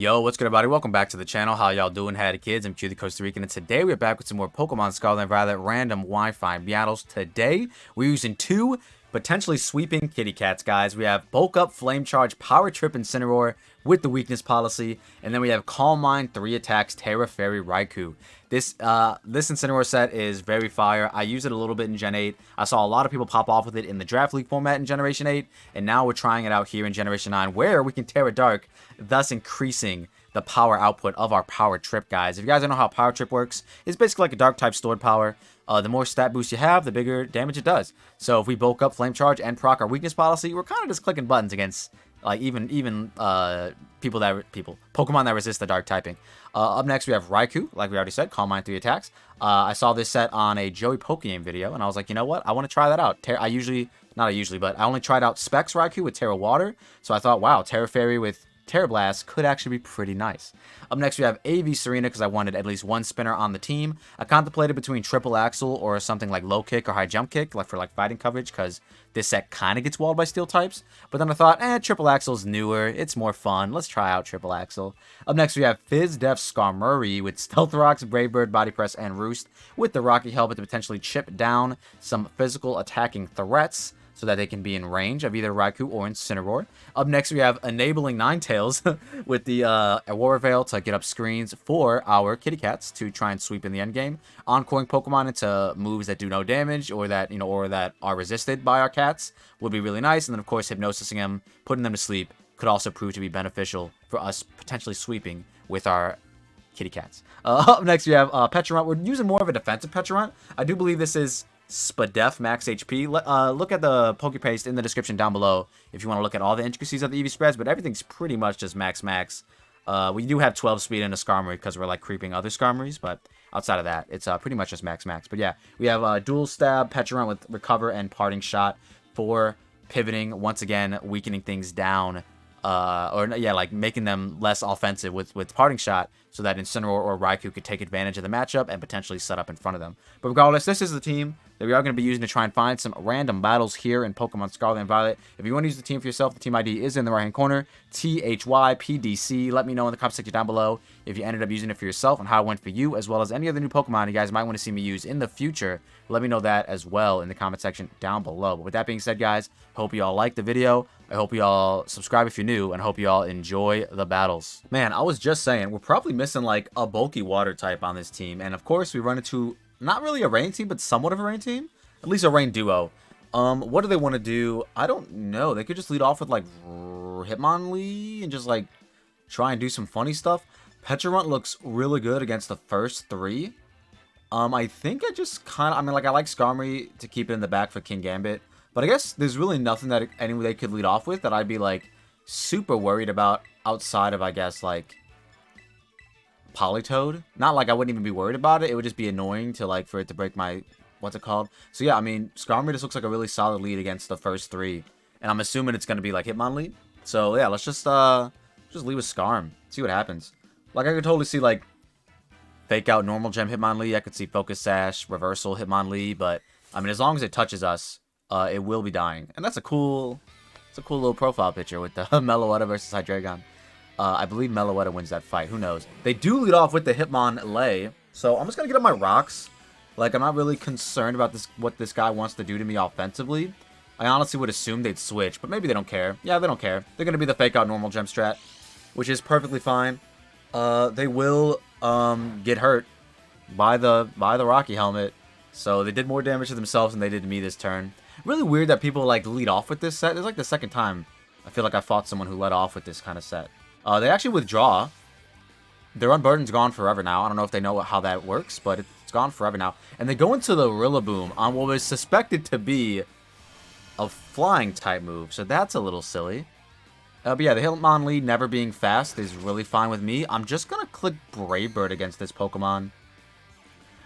Yo, what's good, everybody? Welcome back to the channel. How y'all doing? Howdy, kids? I'm Q, the Costa Rican, and today we're back with some more Pokemon Scarlet and Violet random Wi-Fi battles. Today, we're using two potentially sweeping kitty cats, guys. We have Bulk Up, Flame Charge, Power Trip Incineroar with the weakness policy, and then we have Calm Mind, 3 attacks, Tera Fairy Raikou. This Incineroar set is very fire. I used it a little bit in Gen 8. I saw a lot of people pop off with it in the Draft League format in Generation 8, and now we're trying it out here in Generation 9, where we can Tera Dark, thus increasing the power output of our Power Trip, guys. If you guys don't know how Power Trip works, it's basically like a Dark type stored power. The more stat boost you have, the bigger damage it does. So if we bulk up, Flame Charge, and proc our weakness policy, we're kind of just clicking buttons against like even Pokemon that resist the Dark typing. Up next we have Raikou, like we already said, Calm Mind, 3 attacks. I saw this set on a Joey Pokegame video, and I was like, you know what? I want to try that out. I only tried out Specs Raikou with Tera Water, so I thought, wow, Tera Fairy with Tera Blast could actually be pretty nice. Up next, we have AV Serena, because I wanted at least one spinner on the team. I contemplated between Triple Axle or something like Low Kick or High Jump Kick, like for fighting coverage, because this set kind of gets walled by Steel types. But then I thought, Triple Axle's newer, it's more fun. Let's try out Triple Axle. Up next, we have Fizz Def Skarmory with Stealth Rocks, Brave Bird, Body Press, and Roost, with the Rocky Helmet to potentially chip down some physical attacking threats, so that they can be in range of either Raikou or Incineroar. Up next, we have Enabling Ninetales with the Aurora Veil to get up screens for our kitty cats to try and sweep in the end game. Encoring Pokemon into moves that do no damage or that that are resisted by our cats would be really nice. And then, of course, hypnosising them, putting them to sleep could also prove to be beneficial for us potentially sweeping with our kitty cats. Up next, we have Pecharunt. We're using more of a defensive Pecharunt. I do believe this is Spadef Max HP. Look at the Pokepaste in the description down below if you want to look at all the intricacies of the EV spreads, but everything's pretty much just max. We do have 12 speed in a Skarmory because we're like creeping other Skarmories, but outside of that, it's pretty much just max. But yeah, we have Dual Stab, Pecharunt with Recover and Parting Shot for pivoting, once again weakening things down, like making them less offensive with Parting Shot, so that Incineroar or Raikou could take advantage of the matchup and potentially set up in front of them. But regardless, this is the team that we are going to be using to try and find some random battles here in Pokemon Scarlet and Violet. If you want to use the team for yourself, the team ID is in the right-hand corner, THYPDC. Let me know in the comment section down below if you ended up using it for yourself and how it went for you, as well as any other new Pokemon you guys might want to see me use in the future. Let me know that as well in the comment section down below. But with that being said, guys, hope you all liked the video. I hope you all subscribe if you're new, and hope you all enjoy the battles. Man, I was just saying, we're probably missing like a bulky water type on this team, and of course we run into not really a rain team, but somewhat of a rain team. At least a rain duo. What do they want to do? I don't know. They could just lead off with like Hitmonlee and just like try and do some funny stuff. Pecharunt looks really good against the first 3. I think I just kind of, I like Skarmory to keep it in the back for King Gambit, but I guess there's really nothing that they could lead off with that I'd be like super worried about outside of, I guess, like Politoed. Not like I wouldn't even be worried about it. It would just be annoying to like for it to break my, what's it called? So yeah, Skarmory just looks like a really solid lead against the first 3, and I'm assuming it's gonna be like Hitmonlee. So yeah, let's just lead with Skarm. See what happens. Like I could totally see like fake out normal gem Hitmonlee. I could see Focus Sash, reversal Hitmonlee, but as long as it touches us, it will be dying. And that's a cool little profile picture with the Meloetta versus Hydreigon. I believe Meloetta wins that fight. Who knows? They do lead off with the Hitmonlee, so I'm just gonna get up my rocks. Like, I'm not really concerned about what this guy wants to do to me offensively. I honestly would assume they'd switch, but maybe they don't care. Yeah, they don't care. They're gonna be the fake out normal gem strat, which is perfectly fine. They will get hurt by the Rocky Helmet, so they did more damage to themselves than they did to me this turn. Really weird that people like lead off with this set. It's like the second time I feel like I fought someone who led off with this kind of set. They actually withdraw. Their Unburden's gone forever now. I don't know if they know how that works, but it's gone forever now. And they go into the Rillaboom on what was suspected to be a flying type move, so that's a little silly. But yeah, the Hitmonlee never being fast is really fine with me. I'm just going to click Brave Bird against this Pokemon.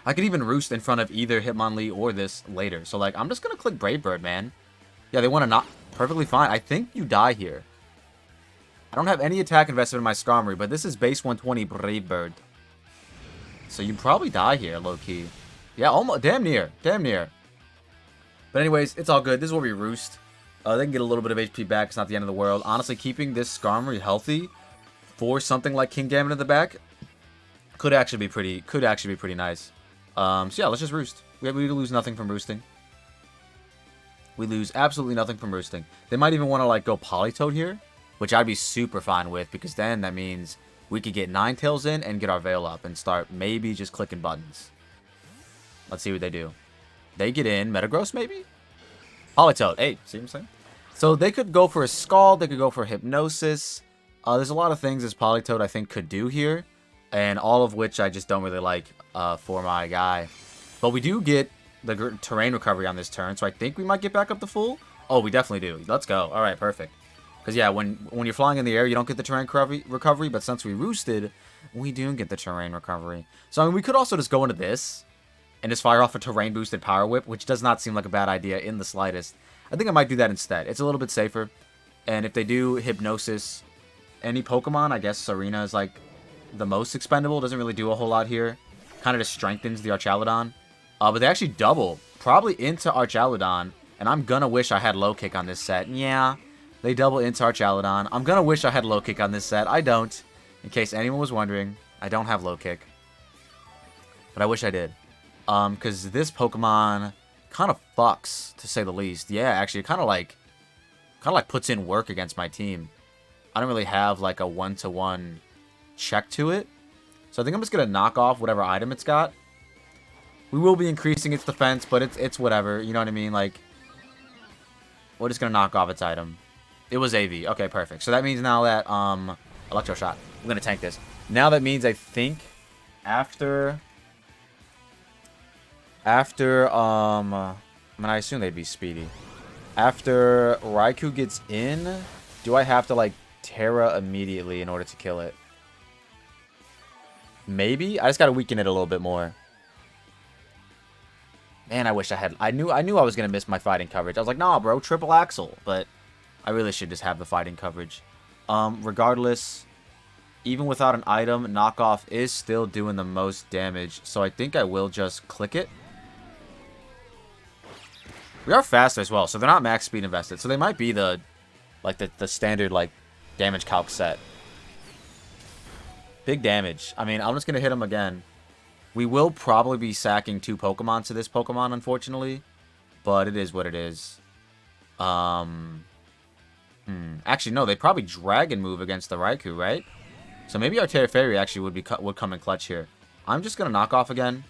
I could even Roost in front of either Hitmonlee or this later. So, like, I'm just going to click Brave Bird, man. Yeah, they want to not... Perfectly fine. I think you die here. I don't have any attack invested in my Skarmory, but this is base 120 Brave Bird. So you probably die here, low-key. Yeah, almost. Damn near. Damn near. But anyways, it's all good. This is where we Roost. They can get a little bit of HP back. It's not the end of the world. Honestly, keeping this Skarmory healthy for something like Kingambit in the back could actually be pretty nice. So yeah, let's just roost. We lose nothing from roosting. We lose absolutely nothing from roosting. They might even want to like go Politoed here, which I'd be super fine with, because then that means we could get Ninetales in and get our Veil up and start maybe just clicking buttons. Let's see what they do. They get in Metagross maybe? Politoed. Hey, see what I'm saying? So they could go for a Scald. They could go for Hypnosis. There's a lot of things this Politoed I think could do here, and all of which I just don't really like for my guy. But we do get the terrain recovery on this turn, so I think we might get back up to full. Oh, we definitely do. Let's go. All right, perfect. Because yeah, when you're flying in the air, you don't get the terrain recovery, but since we roosted, we do get the terrain recovery. So I mean, we could also just go into this and just fire off a terrain boosted Power Whip, which does not seem like a bad idea in the slightest. I think I might do that instead. It's a little bit safer. And if they do Hypnosis any Pokemon, I guess Serena is like the most expendable. Doesn't really do a whole lot here. Kind of just strengthens the Archaludon. But they actually double, probably into Archaludon. And I'm gonna wish I had Low Kick on this set. Yeah, they double into Archaludon. I'm gonna wish I had Low Kick on this set. I don't. In case anyone was wondering, I don't have Low Kick. But I wish I did. Because this Pokemon kind of fucks, to say the least. Yeah, actually, it kind of like puts in work against my team. I don't really have like a one-to-one check to it. So I think I'm just going to knock off whatever item it's got. We will be increasing its defense, but it's whatever. You know what I mean? Like, we're just going to knock off its item. It was AV. Okay, perfect. So that means now that, Electro Shot. I'm going to tank this. Now that means I think after, I mean, I assume they'd be speedy. After Raikou gets in, do I have to, like, Terra immediately in order to kill it? Maybe? I just gotta weaken it a little bit more. Man, I wish I had... I knew I was gonna miss my fighting coverage. I was like, nah, bro, triple axle. But I really should just have the fighting coverage. Regardless, even without an item, knockoff is still doing the most damage. So I think I will just click it. We are faster as well, so they're not max speed invested. So they might be the standard, like, damage calc set. Big damage. I mean, I'm just going to hit him again. We will probably be sacking 2 Pokemon to this Pokemon, unfortunately. But it is what it is. Actually, no, they probably Dragon Move against the Raikou, right? So maybe our Terra Fairy actually would come in clutch here. I'm just going to knock off again.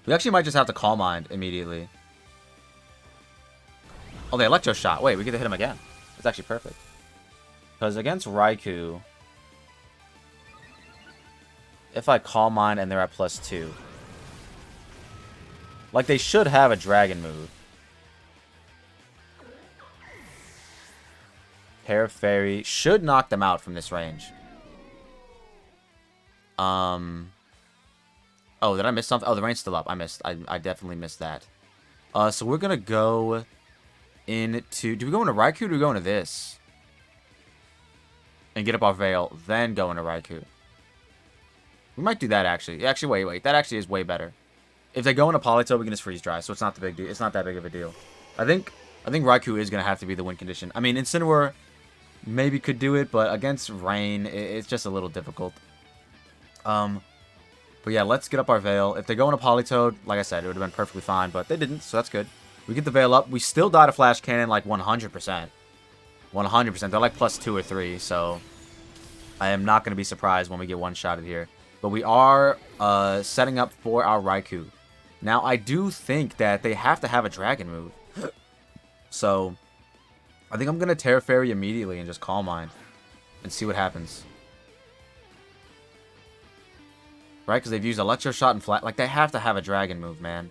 We actually might just have to Calm Mind immediately. Oh, the Electro Shot. Wait, we get to hit him again. That's actually perfect. Because against Raikou, if I Calm Mind and they're at +2, like, they should have a Dragon move. Terra Fairy should knock them out from this range. Oh, did I miss something? Oh, the range's still up. I missed. I definitely missed that. So we're gonna go into... Do we go into Raikou or do we go into this? And get up our Veil, then go into Raikou. We might do that, actually. Actually, wait. That actually is way better. If they go into Politoed, we can just freeze dry, so it's not the big deal. It's not that big of a deal. I think Raikou is gonna have to be the win condition. I mean, Incineroar maybe could do it, but against Rain, it's just a little difficult. But yeah, let's get up our Veil. If they go into Politoed, like I said, it would have been perfectly fine, but they didn't, so that's good. We get the Veil up. We still die to Flash Cannon like 100%. 100%. They're like +2 or 3, so I am not going to be surprised when we get one-shotted here. But we are setting up for our Raikou. Now, I do think that they have to have a Dragon move. So, I think I'm going to Terra Fairy immediately and just Calm Mind and see what happens. Right? Because they've used Electro Shot and Flat. Like, they have to have a Dragon move, man.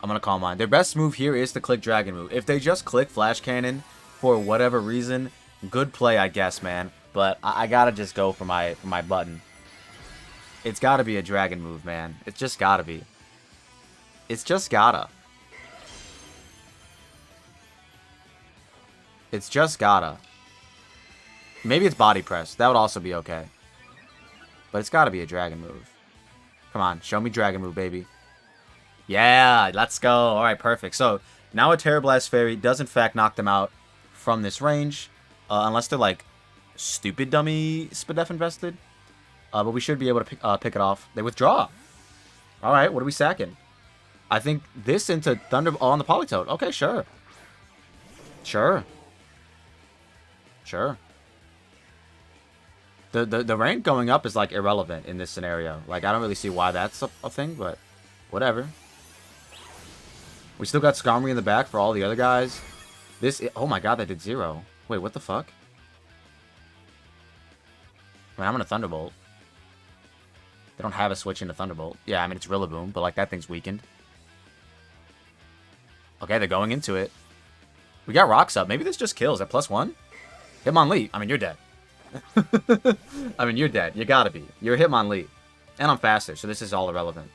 I'm going to Calm Mind. Their best move here is to click Dragon move. If they just click Flash Cannon for whatever reason, good play, I guess, man. But I got to just go for my button. It's got to be a Dragon move, man. It's just got to be. It's just gotta. It's just gotta. Maybe it's Body Press. That would also be okay. But it's got to be a Dragon move. Come on, show me Dragon move, baby. Yeah, let's go. All right, perfect. So now a Terra Blast Fairy does in fact knock them out from this range. Unless they're, like, stupid dummy Spadef invested. But we should be able to pick it off. They withdraw. Alright, what are we sacking? I think this into Thunder... Oh, on the Politoed. Okay, sure. Sure. Sure. The rank going up is, like, irrelevant in this scenario. Like, I don't really see why that's a thing, but whatever. We still got Skarmory in the back for all the other guys. Oh my god, that did 0. Wait, what the fuck? I mean, I'm gonna Thunderbolt. They don't have a switch into Thunderbolt. Yeah, I mean, it's Rillaboom, but, like, that thing's weakened. Okay, they're going into it. We got Rocks up. Maybe this just kills at +1. Hitmonlee. I mean, you're dead. I mean, you're dead. You gotta be. You're Hitmonlee. And I'm faster, so this is all irrelevant.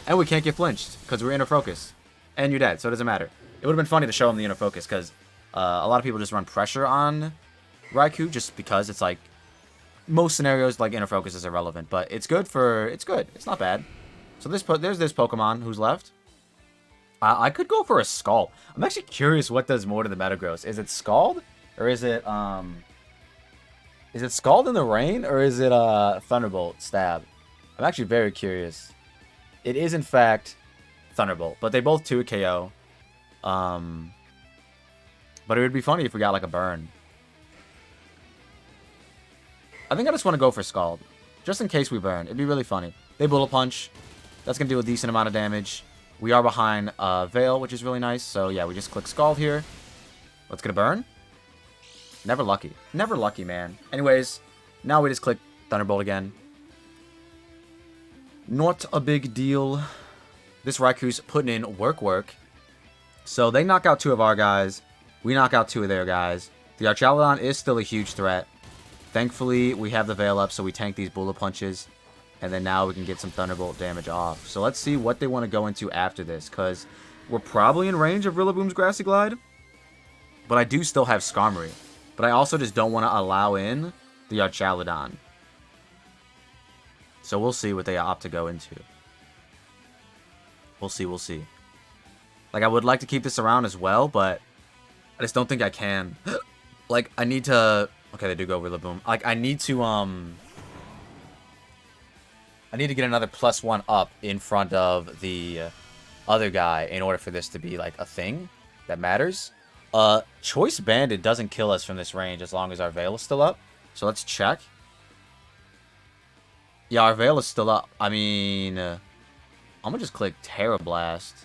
And we can't get flinched, because we're inner focus. And you're dead, so it doesn't matter. It would have been funny to show him the inner focus, because a lot of people just run pressure on Raikou, just because it's like, most scenarios, like, inner focus is irrelevant. But it's good for... It's good. It's not bad. So there's this Pokemon who's left. I could go for a Scald. I'm actually curious what does more to the Metagross. Is it Scald? Or is it, Is it Scald in the Rain? Or is it, Thunderbolt Stab? I'm actually very curious. It is, in fact, Thunderbolt. But they both 2 KO. But it would be funny if we got, like, a burn. I think I just want to go for Scald. Just in case we burn. It'd be really funny. They Bullet Punch. That's going to do a decent amount of damage. We are behind Veil, which is really nice. So, yeah, we just click Scald here. Let's get a burn. Never lucky. Never lucky, man. Anyways, now we just click Thunderbolt again. Not a big deal. This Raikou's putting in work. So, they knock out 2 of our guys. We knock out 2 of their guys. The Archaludon is still a huge threat. Thankfully, we have the Veil up, so we tank these Bullet Punches. And then now we can get some Thunderbolt damage off. So let's see what they want to go into after this, because we're probably in range of Rillaboom's Grassy Glide. But I do still have Skarmory. But I also just don't want to allow in the Archaludon. So we'll see what they opt to go into. We'll see. Like, I would like to keep this around as well, but I just don't think I can. Like, I need to... Okay, they do go Rillaboom. Like, I need to get another +1 up in front of the other guy in order for this to be, like, a thing that matters. Choice Banded doesn't kill us from this range as long as our Veil is still up. So let's check. Yeah, our Veil is still up. I mean, I'm gonna just click Terra Blast.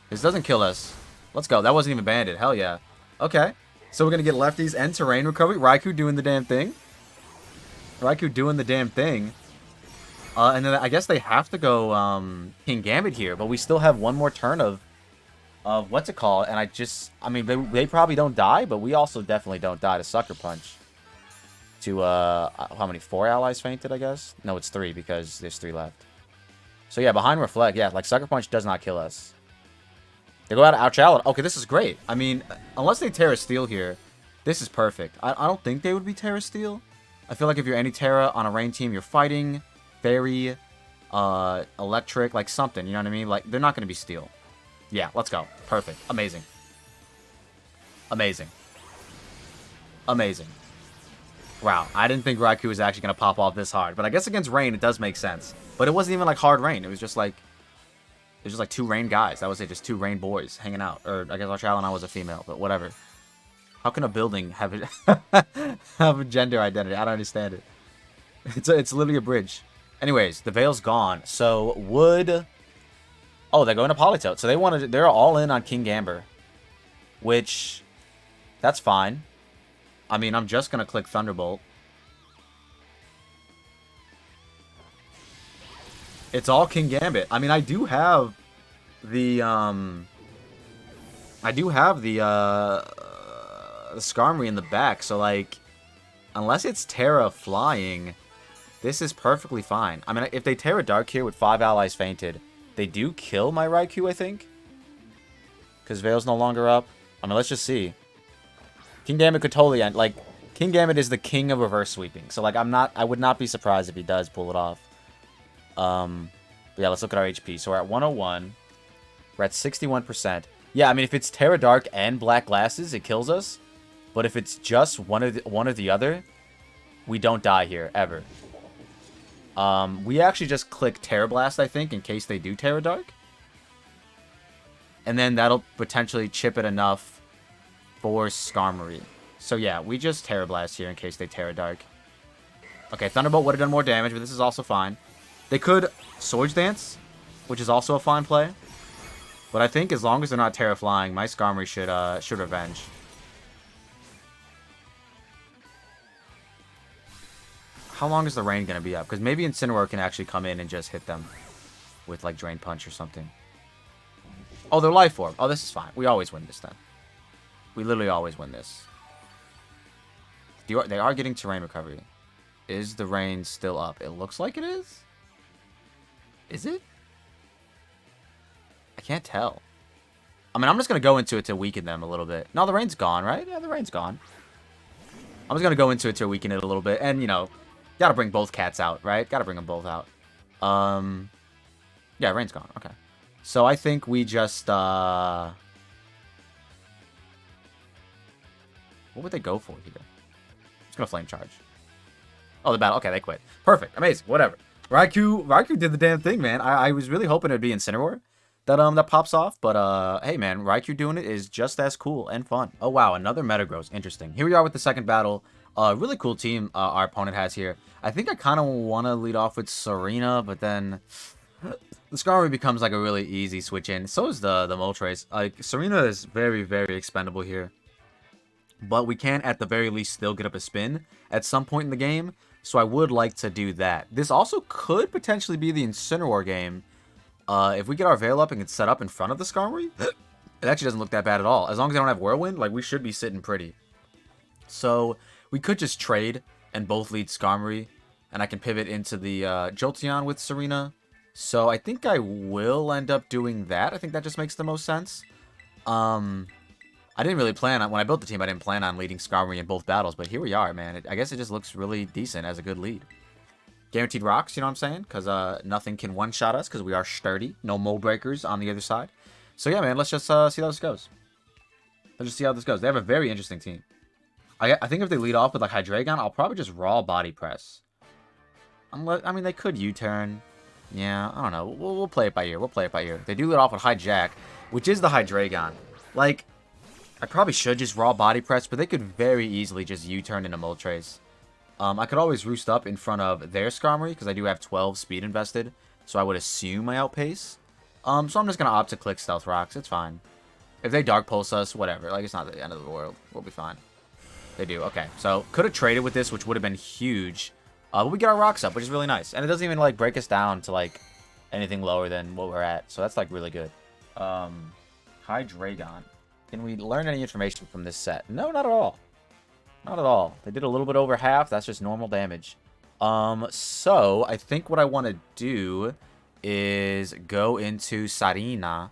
This doesn't kill us. Let's go. That wasn't even banded. Hell yeah. Okay. So we're gonna get lefties and terrain recovery. Raikou doing the damn thing. And then I guess they have to go King Gambit here, but we still have one more turn of what's it called? And I mean, they probably don't die, but we also definitely don't die to Sucker Punch. To how many? 4 allies fainted, I guess. No, it's 3 because there's 3 left. So yeah, behind Reflect, yeah, like Sucker Punch does not kill us. They go out of Ouchallad. Okay, this is great. I mean, unless they Terra Steel here, this is perfect. I don't think they would be Terra Steel. I feel like if you're any Terra on a rain team, you're fighting, Fairy, Electric, like something, you know what I mean? Like, they're not going to be Steel. Yeah, let's go. Perfect. Amazing. Wow, I didn't think Raikou was actually going to pop off this hard. But I guess against rain, it does make sense. But it wasn't even like hard rain. It was just like 2 rain guys. That was it, just 2 rain boys hanging out. Or I guess Archaludon was a female, but whatever. How can a building have a gender identity? I don't understand it. It's literally a bridge. Anyways, the Veil's gone. So oh, they're going to Politoed. So they're all in on King Gamber. Which, that's fine. I mean, I'm just going to click Thunderbolt. It's all King Gambit. I mean, I do have the Skarmory in the back, so, like, unless it's Terra flying, this is perfectly fine. I mean, if they Terra Dark here with 5 allies fainted, they do kill my Raikou, I think. Because Veil's no longer up. I mean, let's just see. King Gambit could totally end. Like, King Gambit is the king of reverse sweeping. So, like, I would not be surprised if he does pull it off. But yeah, let's look at our HP. So we're at 101. We're at 61%. Yeah, I mean, if it's Terra Dark and Black Glasses, it kills us. But if it's just one or the other, we don't die here, ever. We actually just click Terra Blast, I think, in case they do Terra Dark. And then that'll potentially chip it enough for Skarmory. So yeah, we just Terra Blast here in case they Terra Dark. Okay, Thunderbolt would have done more damage, but this is also fine. They could Swords Dance, which is also a fine play. But I think as long as they're not Terra Flying, my Skarmory should revenge. How long is the rain going to be up? Because maybe Incineroar can actually come in and just hit them with, like, Drain Punch or something. Oh, they're Life Orb. Oh, this is fine. We always win this, then. We literally always win this. They are getting Terrain Recovery. Is the rain still up? It looks like it is. Is it? I can't tell. I mean, I'm just going to go into it to weaken them a little bit. No, the rain's gone, right? Yeah, the rain's gone. I'm just going to go into it to weaken it a little bit. And, you know, gotta bring both cats out, right? Gotta bring them both out. Yeah, rain's gone. Okay. So I think we just, what would they go for here? Just gonna Flame Charge. Oh, the battle. Okay, they quit. Perfect. Amazing. Whatever. Raikou did the damn thing, man. I was really hoping it'd be Incineroar that pops off, but hey, man, Raikou doing it is just as cool and fun. Oh wow, another Metagross. Interesting. Here we are with the second battle. Really cool team our opponent has here. I think I kind of want to lead off with Serena, but then the Skarmory becomes like a really easy switch in. So is the Moltres. Like, Serena is very, very expendable here. But we can, at the very least, still get up a spin at some point in the game. So I would like to do that. This also could potentially be the Incineroar game. If we get our Veil up and get set up in front of the Skarmory, it actually doesn't look that bad at all. As long as they don't have Whirlwind, like, we should be sitting pretty. So we could just trade and both lead Skarmory, and I can pivot into the Jolteon with Serena. So I think I will end up doing that. I think that just makes the most sense. I didn't really plan on, when I built the team, I didn't plan on leading Skarmory in both battles, but here we are, man. I guess it just looks really decent as a good lead. Guaranteed rocks, you know what I'm saying? Because nothing can one-shot us, because we are sturdy. No mold breakers on the other side. So yeah, man, let's just see how this goes. Let's just see how this goes. They have a very interesting team. I think if they lead off with like Hydreigon, I'll probably just raw body press. Unless, I mean, they could U-turn. Yeah, I don't know. We'll play it by ear. We'll play it by ear. They do lead off with Hijack, which is the Hydreigon. Like, I probably should just raw body press, but they could very easily just U-turn into Moltres. I could always roost up in front of their Skarmory, because I do have 12 speed invested, so I would assume I outpace. So I'm just going to opt to click Stealth Rocks. It's fine. If they Dark Pulse us, whatever. Like, it's not the end of the world. We'll be fine. They do. Okay. So, could have traded with this, which would have been huge. But we get our rocks up, which is really nice. And it doesn't even, like, break us down to, like, anything lower than what we're at. So, that's, like, really good. Hydreigon. Can we learn any information from this set? No, not at all. Not at all. They did a little bit over half. That's just normal damage. So, I think what I want to do is go into Sarina.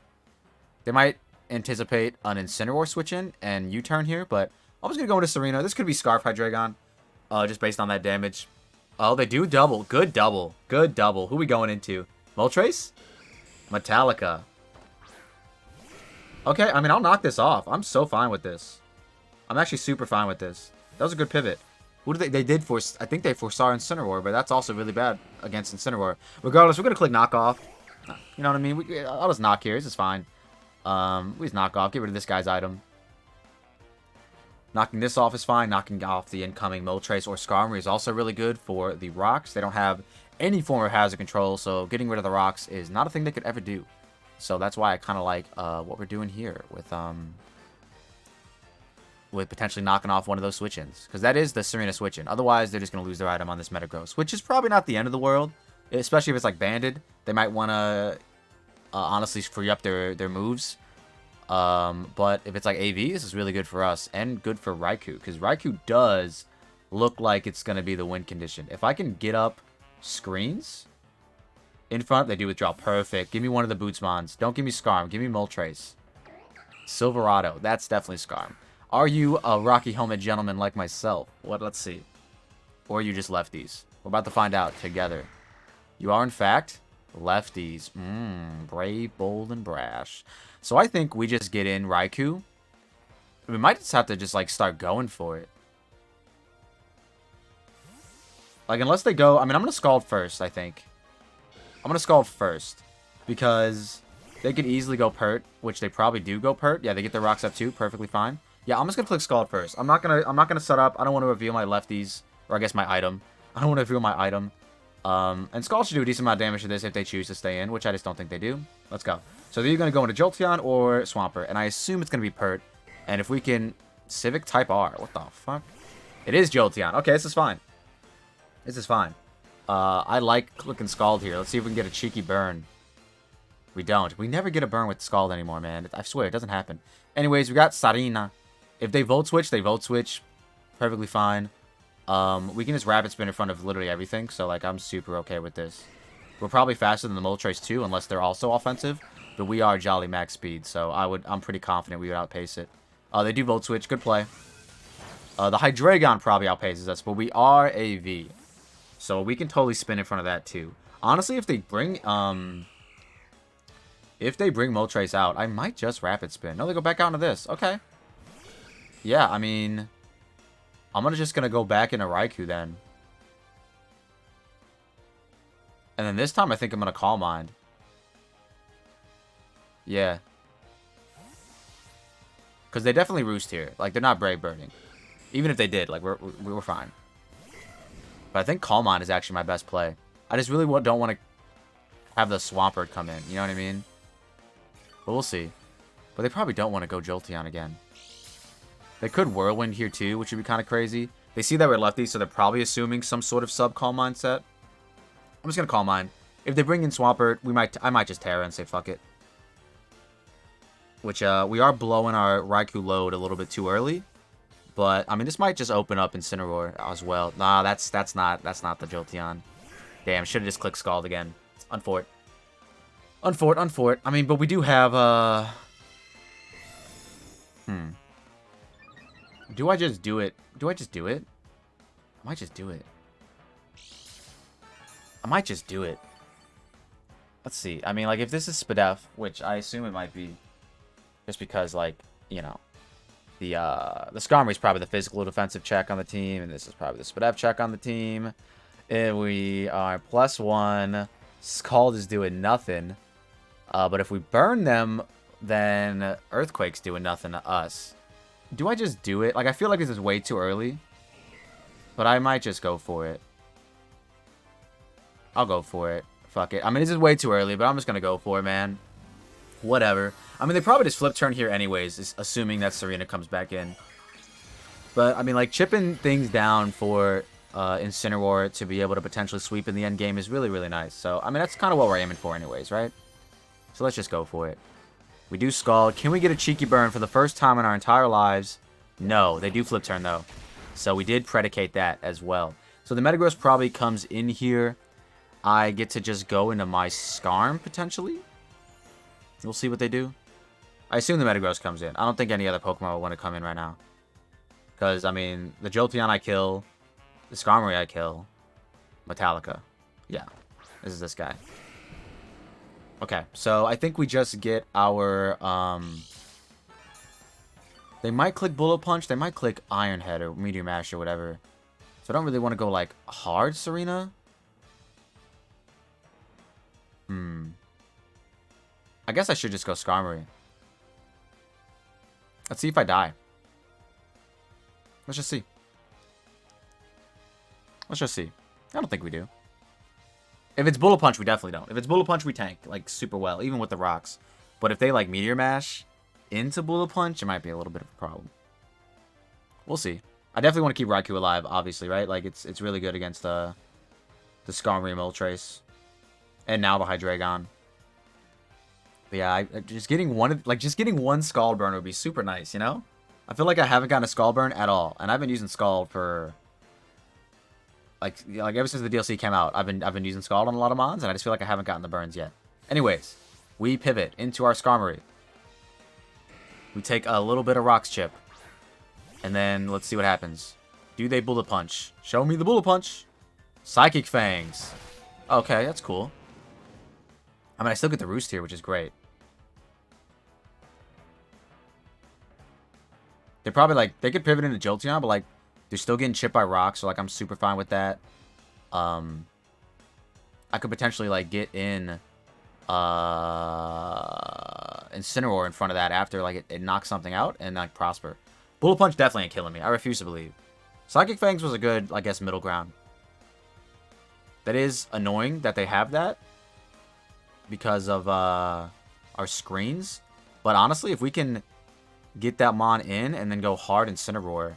They might anticipate an Incineroar switch in and U-turn here, but I'm just going to go into Serena. This could be Scarf Hydreigon, just based on that damage. Oh, they do double. Good double. Good double. Who we going into? Moltres? Metallica. Okay, I mean, I'll knock this off. I'm so fine with this. I'm actually super fine with this. That was a good pivot. Who did they did force? I think they foresaw Incineroar, but that's also really bad against Incineroar. Regardless, we're going to click knock off. You know what I mean? I'll just knock here. This is fine. We just knock off. Get rid of this guy's item. Knocking this off is fine. Knocking off the incoming Moltres or Skarmory is also really good for the rocks. They don't have any form of hazard control, so getting rid of the rocks is not a thing they could ever do. So that's why I kind of like what we're doing here with potentially knocking off one of those switch-ins. Because that is the Serena switch-in. Otherwise, they're just going to lose their item on this Metagross, which is probably not the end of the world. Especially if it's like banded. They might want to honestly free up their moves. But if it's like AV, this is really good for us and good for Raikou, because Raikou does look like it's going to be the win condition. If I can get up screens in front, they do withdraw. Perfect. Give me one of the Bootsmons. Don't give me Skarm. Give me Moltres. Silverado. That's definitely Skarm. Are you a Rocky Helmet gentleman like myself? Let's see. Or are you just lefties? We're about to find out together. You are, in fact, lefties. Brave, bold, and brash. So I think we just get in Raikou. We might just have to just, like, start going for it. Like, unless they go... I mean, I'm going to Scald first, I think. I'm going to Scald first. Because they could easily go Pert, which they probably do go Pert. Yeah, they get their rocks up too. Perfectly fine. Yeah, I'm just going to click Scald first. I'm not gonna set up. I don't want to reveal my lefties. Or I guess my item. I don't want to reveal my item. And Scald should do a decent amount of damage to this if they choose to stay in, which I just don't think they do. Let's go. So they're going to go into Jolteon or Swampert. And I assume it's going to be Pert. And if we can... Civic type R. What the fuck? It is Jolteon. Okay, this is fine. This is fine. I like clicking Scald here. Let's see if we can get a cheeky burn. We don't. We never get a burn with Scald anymore, man. I swear, it doesn't happen. Anyways, we got Sarina. If they Volt Switch, they Volt Switch. Perfectly fine. We can just Rapid Spin in front of literally everything. So, like, I'm super okay with this. We're probably faster than the Moltres too, unless they're also offensive. But we are Jolly Max Speed, so I'm pretty confident we would outpace it. They do Volt Switch. Good play. The Hydreigon probably outpaces us, but we are AV. So we can totally spin in front of that too. Honestly, if they bring Moltres out, I might just Rapid Spin. No, they go back out into this. Okay. Yeah, I mean, I'm just gonna go back into Raikou then. And then this time I think I'm gonna Calm Mind. Yeah. Because they definitely roost here. Like, they're not Brave Birding. Even if they did, like, we're fine. But I think Calm Mind is actually my best play. I just really don't want to have the Swampert come in. You know what I mean? But we'll see. But they probably don't want to go Jolteon again. They could Whirlwind here too, which would be kind of crazy. They see that we're lefty, so they're probably assuming some sort of sub-Calm Mind set. I'm just going to Calm Mind. If they bring in Swampert, I might just Terra and say fuck it. Which, we are blowing our Raikou load a little bit too early. But, I mean, this might just open up Incineroar as well. Nah, that's not the Jolteon. Damn, should have just clicked Scald again. Unfort. Unfort. I mean, but we do have, Do I just do it? I might just do it. I might just do it. Let's see. I mean, like, if this is Spadef, which I assume it might be, just because, like, you know, the Skarmory is probably the physical defensive check on the team, and this is probably the Spadef check on the team. And we are +1. Scald is doing nothing. But if we burn them, then Earthquake's doing nothing to us. Do I just do it? Like, I feel like this is way too early. But I might just go for it. I'll go for it. Fuck it. I mean, this is way too early, but I'm just going to go for it, man. Whatever. I mean, they probably just flip turn here anyways, assuming that Serena comes back in. But, I mean, like, chipping things down for Incineroar to be able to potentially sweep in the end game is really, really nice. So, I mean, that's kind of what we're aiming for anyways, right? So let's just go for it. We do Scald. Can we get a cheeky burn for the first time in our entire lives? No. They do flip turn, though. So we did predicate that as well. So the Metagross probably comes in here. I get to just go into my Skarm, potentially. We'll see what they do. I assume the Metagross comes in. I don't think any other Pokemon will want to come in right now. Because, I mean, the Jolteon I kill. The Skarmory I kill. Metallica. Yeah. This is this guy. Okay, so I think we just get our, they might click Bullet Punch, they might click Iron Head or Meteor Mash or whatever. So I don't really want to go, like, hard Serena. I guess I should just go Skarmory. Let's see if I die. Let's just see. I don't think we do. If it's Bullet Punch, we definitely don't. If it's Bullet Punch, we tank, like, super well, even with the rocks. But if they, like, Meteor Mash into Bullet Punch, it might be a little bit of a problem. We'll see. I definitely want to keep Raikou alive, obviously, right? Like, it's really good against the Skarmory Moltres. And now the Hydreigon. But yeah, just getting one Scald Burn would be super nice, you know? I feel like I haven't gotten a Scald Burn at all. And I've been using Scald for... Like ever since the DLC came out, I've been using Scald on a lot of mons, and I just feel like I haven't gotten the burns yet. Anyways, we pivot into our Skarmory. We take a little bit of Rocks Chip. And then let's see what happens. Do they Bullet Punch? Show me the Bullet Punch. Psychic Fangs. Okay, that's cool. I mean, I still get the Roost here, which is great. They're probably like, they could pivot into Jolteon, but like, they're still getting chipped by rocks, so like, I'm super fine with that. I could potentially like get in Incineroar in front of that after like it knocks something out and like prosper. Bullet Punch definitely ain't killing me. I refuse to believe. Psychic Fangs was a good, I guess, middle ground. That is annoying that they have that because of our screens. But honestly, if we can get that Mon in and then go hard Incineroar,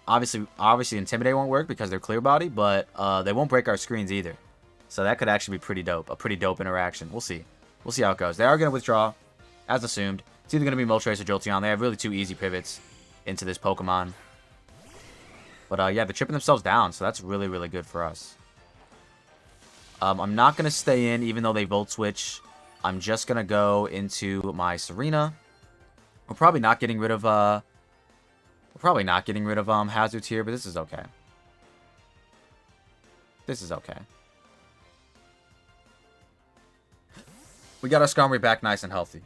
obviously Intimidate won't work because they're clear body, but they won't break our screens either. So that could actually be pretty dope. A pretty dope interaction. We'll see. We'll see how it goes. They are going to withdraw, as assumed. It's either going to be Moltres or Jolteon. They have really two easy pivots into this Pokemon. But yeah, they're chipping themselves down, so that's really, really good for us. I'm not going to stay in, even though they Volt Switch. I'm just going to go into my Serena. We're probably not getting rid of hazards here, but this is okay. This is okay. We got our Skarmory back nice and healthy.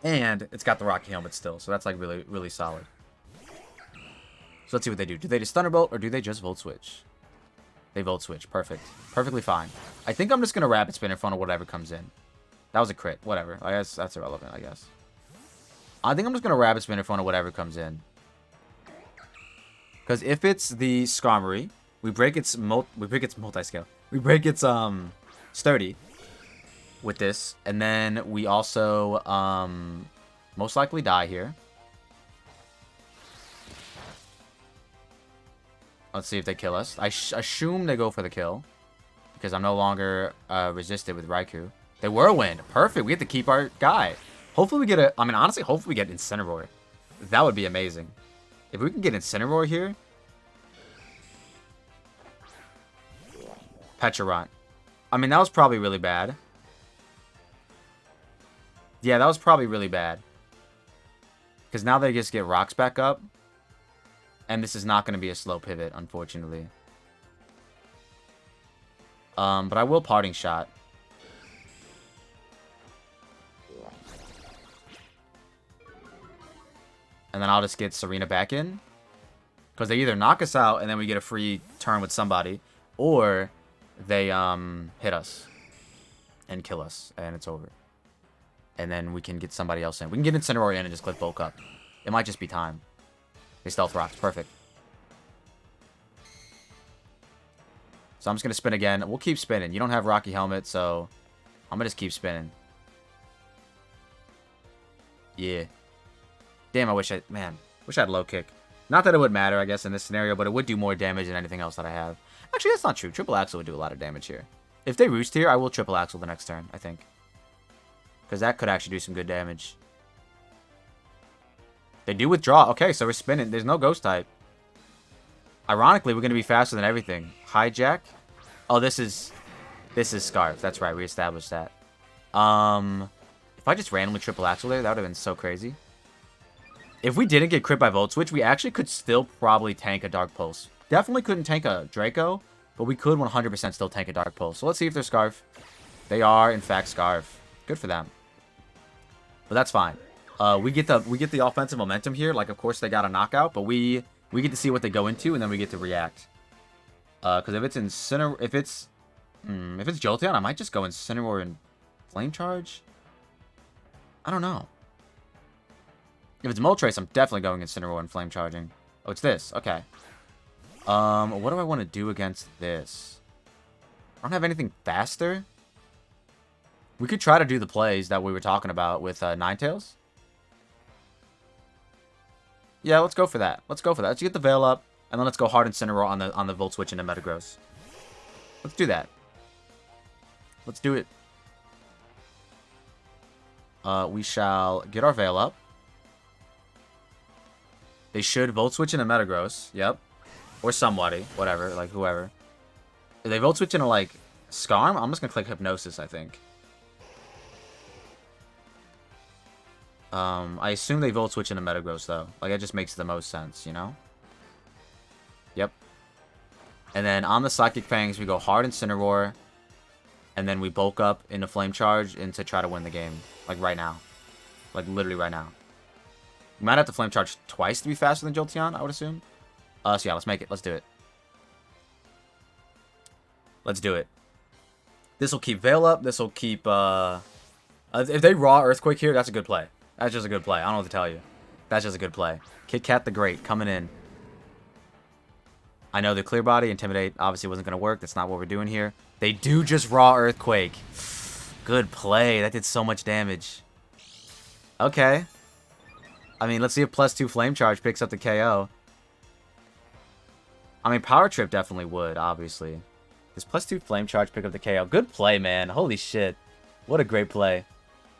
And it's got the Rocky Helmet still, so that's like really, really solid. So let's see what they do. Do they just Thunderbolt or do they just Volt Switch? They Volt Switch. Perfect. Perfectly fine. I think I'm just going to Rapid Spin in front of whatever comes in. That was a crit. Whatever. I guess that's irrelevant, I guess. I think I'm just going to Rapid Spin in front of whatever comes in. Because if it's the Skarmory, we break its multi-scale. We break its sturdy with this. And then we also most likely die here. Let's see if they kill us. I assume they go for the kill. Because I'm no longer resisted with Raikou. They Whirlwind. Perfect. We get to keep our guy. Hopefully we get a... I mean, honestly, hopefully we get Incineroar. That would be amazing. If we can get Incineroar here... Pecharunt. I mean, that was probably really bad. Yeah, that was probably really bad. Because now they just get rocks back up. And this is not going to be a slow pivot, unfortunately. But I will Parting Shot. And then I'll just get Serena back in. Because they either knock us out and then we get a free turn with somebody. Or they hit us. And kill us. And it's over. And then we can get somebody else in. We can get Incineroar in and just click bulk up. It might just be time. They Stealth Rocks. Perfect. So I'm just going to spin again. We'll keep spinning. You don't have Rocky Helmet, so I'm going to just keep spinning. Yeah. Damn, I wish I had low kick. Not that it would matter, I guess, in this scenario, but it would do more damage than anything else that I have. Actually, that's not true. Triple Axle would do a lot of damage here. If they Roost here, I will Triple Axle the next turn, I think. Because that could actually do some good damage. They do withdraw. Okay, so we're spinning. There's no Ghost type. Ironically, we're going to be faster than everything. Hijack. Oh, this is Scarf. That's right. We established that. If I just randomly Triple Axle there, that would have been so crazy. If we didn't get crit by Volt Switch, we actually could still probably tank a Dark Pulse. Definitely couldn't tank a Draco, but we could 100% still tank a Dark Pulse. So let's see if they're Scarf. They are, in fact, Scarf. Good for them. But that's fine. We get the offensive momentum here. Like, of course, they got a knockout, but we get to see what they go into, and then we get to react. Because if it's if it's Jolteon, I might just go Incineroar and Flame Charge. I don't know. If it's Moltres, I'm definitely going Incineroar and Flame Charging. Oh, it's this. Okay. What do I want to do against this? I don't have anything faster. We could try to do the plays that we were talking about with Ninetales. Yeah, let's go for that. Let's go for that. Let's get the Veil up, and then let's go hard Incineroar on the Volt Switch into Metagross. Let's do that. Let's do it. We shall get our Veil up. They should Volt Switch into Metagross. Yep. Or somebody. Whatever. Like, whoever. If they Volt Switch into, like, Skarm, I'm just going to click Hypnosis, I think. I assume they Volt Switch into Metagross, though. Like, it just makes the most sense, you know? Yep. And then on the Psychic Fangs, we go hard Incineroar. And then we bulk up into Flame Charge and to try to win the game. Like, right now. Like, literally right now. You might have to flame charge twice to be faster than Jolteon, I would assume. So yeah, let's make it. Let's do it. Let's do it. This will keep Veil up. This will keep, if they raw Earthquake here, that's a good play. That's just a good play. I don't know what to tell you. That's just a good play. Kit Kat the Great coming in. I know the Clear Body, Intimidate obviously wasn't going to work. That's not what we're doing here. They do just raw Earthquake. Good play. That did so much damage. Okay. I mean, let's see if +2 Flame Charge picks up the KO. I mean, Power Trip definitely would, obviously. Does +2 Flame Charge pick up the KO? Good play, man. Holy shit. What a great play.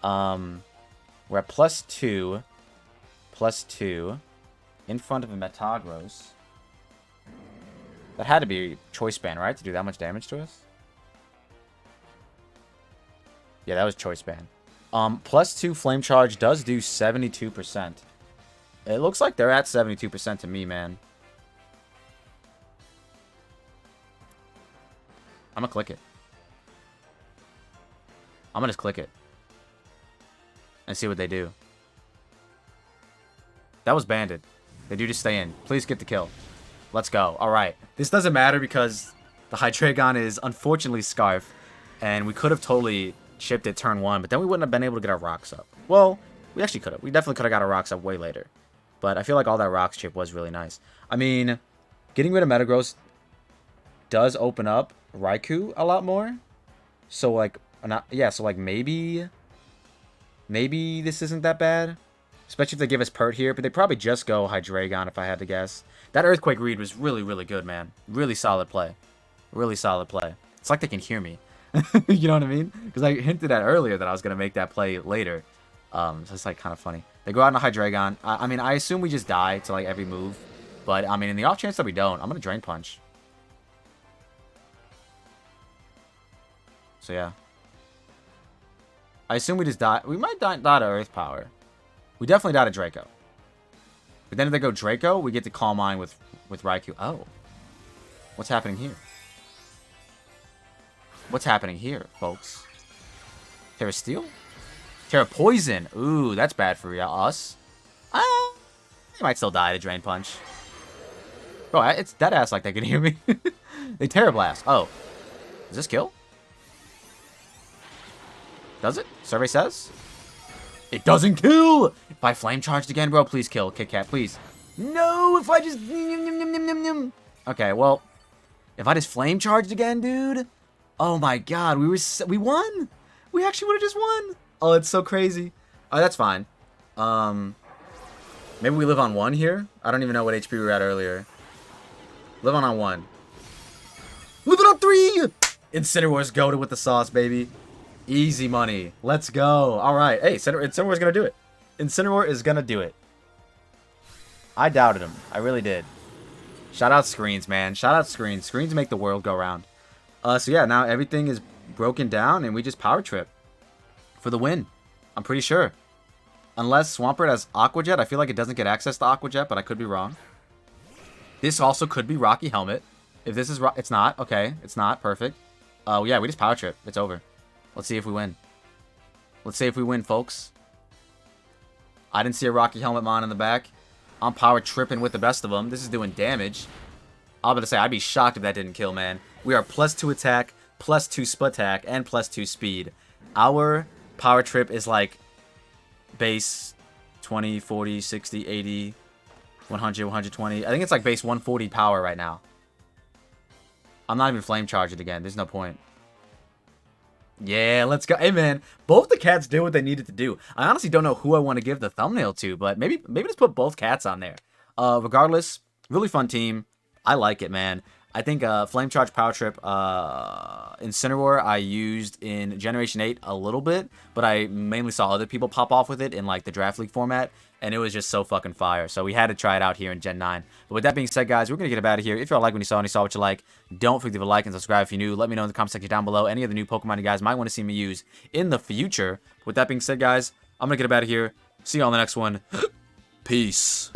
We're at +2. +2. In front of a Metagross. That had to be Choice Band, right? To do that much damage to us? Yeah, that was Choice Band. +2 Flame Charge does do 72%. It looks like they're at 72% to me, man. I'm gonna click it. I'm gonna just click it. And see what they do. That was banded. They do just stay in. Please get the kill. Let's go. Alright. This doesn't matter because the Hydreigon is unfortunately Scarf. And we could have totally chipped it turn 1, but then we wouldn't have been able to get our rocks up. Well, we actually could have. We definitely could have got our rocks up way later. But I feel like all that rocks chip was really nice. I mean, getting rid of Metagross does open up Raikou a lot more. So like, so like maybe this isn't that bad. Especially if they give us Pert here, but they probably just go Hydreigon if I had to guess. That Earthquake read was really, really good, man. Really solid play. Really solid play. It's like they can hear me. You know what I mean? Because I hinted at earlier that I was going to make that play later. So it's like kind of funny. They go out in a Hydreigon. I mean, I assume we just die to like every move. But I mean, in the off chance that we don't, I'm going to Drain Punch. So yeah. I assume we just die. We might die to Earth Power. We definitely die to Draco. But then if they go Draco, we get to Calm Mind with Raikou. Oh. What's happening here? What's happening here, folks? Terra Steel? Terra Poison. Ooh, that's bad for us. They might still die to Drain Punch. Bro, it's dead ass like they can hear me. They Terra Blast. Oh. Does this kill? Does it? Survey says? It doesn't kill! If I Flame Charged again, bro, please kill. Kit Kat, please. No, if I just... Okay, well... If I just Flame Charged again, dude... Oh my god, we won! We actually would have just won! Oh, it's so crazy. Oh, that's fine. Maybe we live on 1 here? I don't even know what HP we were at earlier. Live on 1. Live it on 3! Incineroar's goated with the sauce, baby. Easy money. Let's go. Alright. Hey, Incineroar's gonna do it. Incineroar is gonna do it. I doubted him. I really did. Shout out screens, man. Shout out screens. Screens make the world go round. So yeah, now everything is broken down and we just Power Trip for the win. I'm pretty sure. Unless Swampert has Aqua Jet. I feel like it doesn't get access to Aqua Jet, but I could be wrong. This also could be Rocky Helmet. If this is... It's not. Okay. It's not. Perfect. Yeah, we just Power Trip. It's over. Let's see if we win. Let's see if we win, folks. I didn't see a Rocky Helmet Mon in the back. I'm Power Tripping with the best of them. This is doing damage. I'm about to say, I'd be shocked if that didn't kill, man. We are +2 attack, +2 Sputtack, and +2 speed. Our Power Trip is like base 20, 40, 60, 80, 100, 120. I think it's like base 140 power right now. I'm not even Flame Charged again. There's no point. Yeah, let's go. Hey, man, both the cats did what they needed to do. I honestly don't know who I want to give the thumbnail to, but maybe just put both cats on there. Regardless, really fun team. I like it, man. I think Flame Charge Power Trip Incineroar I used in Generation 8 a little bit, but I mainly saw other people pop off with it in like the Draft League format, and it was just so fucking fire. So we had to try it out here in Gen 9. But with that being said, guys, we're going to get up out of here. If y'all like what you saw and you saw what you like, don't forget to leave a like and subscribe if you're new. Let me know in the comment section down below any of the new Pokemon you guys might want to see me use in the future. With that being said, guys, I'm going to get up out of here. See you on the next one. Peace.